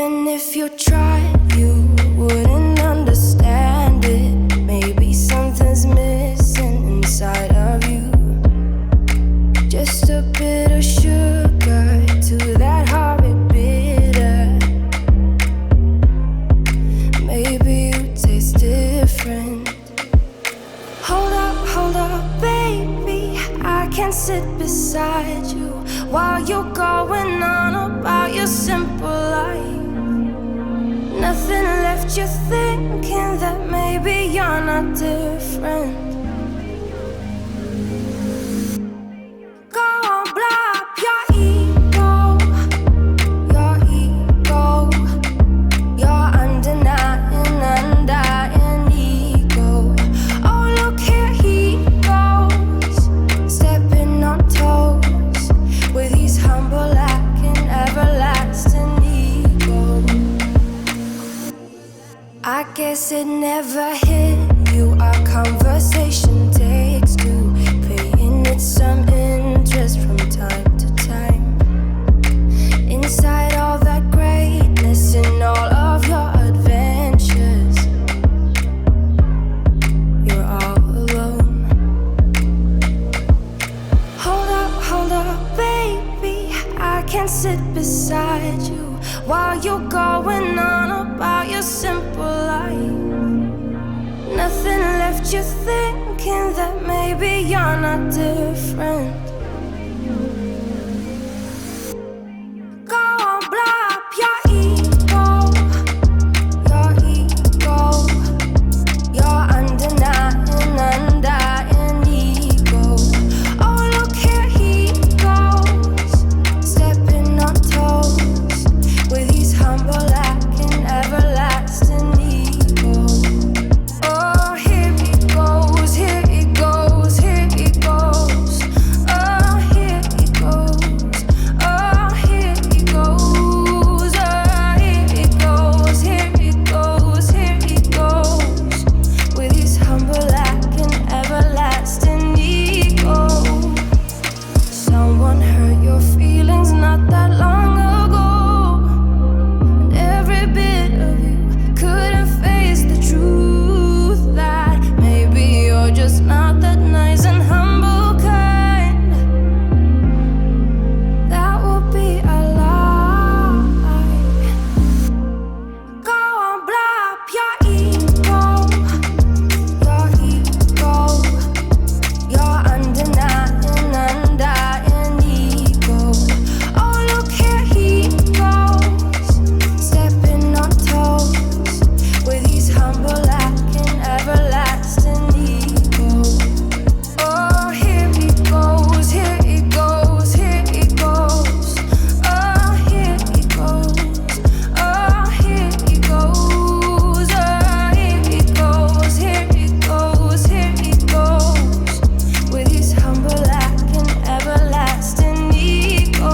Even if you tried, you wouldn't understand it. Maybe something's missing inside of you. Just a bit of sugar to that horrid bitter. Maybe you taste different. Hold up, baby. I can sit beside you while you're going on about your simple life. Nothing left you thinking that maybe you're not different. I guess it never hit you. Our conversation takes two, paying it some interest from time to time. Inside all that greatness and all of your adventures, you're all alone. Hold up, baby. I can sit beside you while you're going on about your simple life. Nothing left you thinking that maybe you're not different. Go on, blow up your ego, your undying ego. Oh, look here he goes, stepping on toes with his humble and everlasting ego. Oh, here he goes, here he goes, here he goes. Oh, here he goes, oh, here he goes. Oh, here he goes, here he goes, here he goes. With his humble and everlasting ego. Someone hurt your feelings not that long ago. Every bit of you couldn't face the truth that maybe you're just not that nice and humble kind. That would be a lie. Go on, blow up your ego, your undying ego. Oh, look here he goes, stepping on toes with his humble and everlasting ego. Oh, here he goes, here he goes, here he goes. Oh, here he goes, oh, here he goes. Oh, here he goes, here he goes, here he goes. With his humble and everlasting ego.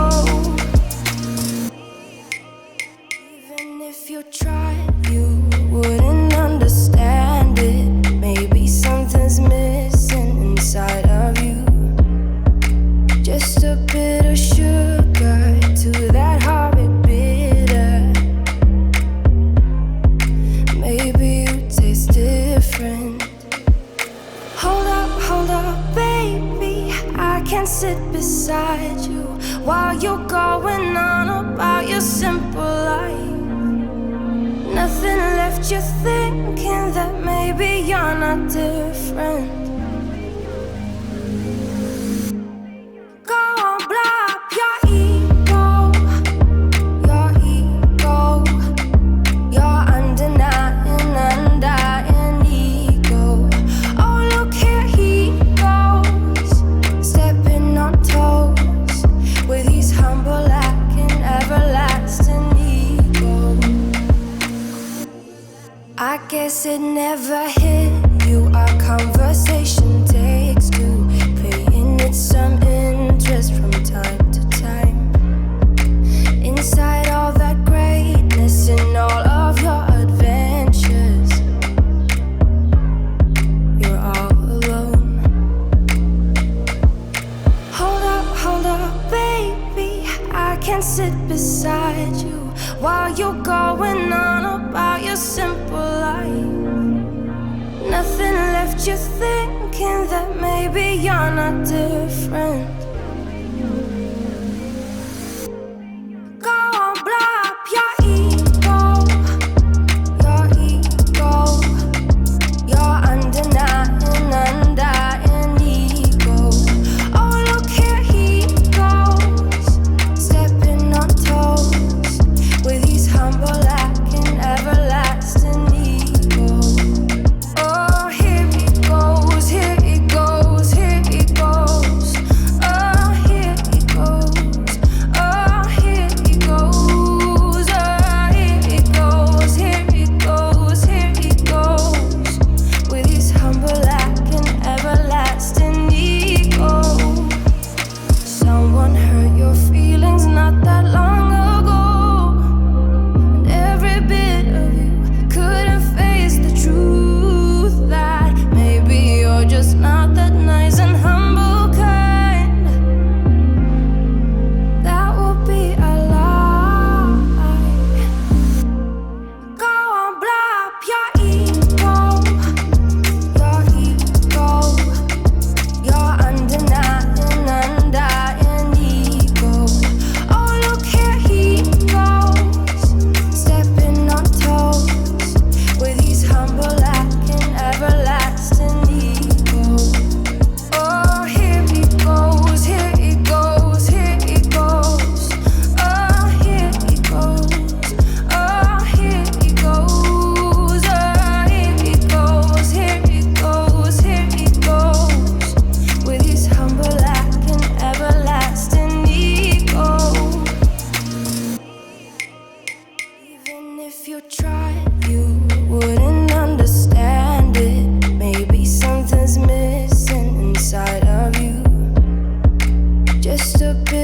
Even if you tried, you wouldn't understand it. Maybe something's missing inside of you. Just a bit of sugar to that horrid bitter. Maybe you taste different. Hold up, baby. I can sit beside you while you're going on about your simple life. Nothing left you thinking that maybe you're not different. Go on, blow up your ego, your undying ego. Oh, look here he goes, stepping on toes with his humble and everlasting ego. I guess it never hit you. Our conversation takes two, paying it some interest from time to time. Inside all that greatness and all of your adventures, you're all alone. Hold up, baby. I can sit beside you while you you going on about your simple life. Nothing left you thinking that maybe you're not different. Go on, blow up your ego, your undying ego. Oh, look here he goes, stepping on toes with his humble lacking everlasting ego. Oh, here he goes, here he goes, here he goes. Oh, here he goes, oh, here he goes, oh, here he goes, here he goes, here he goes with his humble lacking everlasting ego. Someone hurt your feelings not that long ago, and every bit of you couldn't face the truth that maybe you're just not that nice and humble kind. That would be a lie. Go on, blow up your ego, your undying ego. Oh, look here he goes, stepping on toes with his humble lacking everlasting ego. Oh, here he goes, here he goes, here he goes. Oh, here he goes, oh, here he goes, oh, here he goes, here he goes, here he goes with his humble lacking everlasting ego. Even if you tried, you wouldn't understand it. Maybe something's missing inside of you, just a bit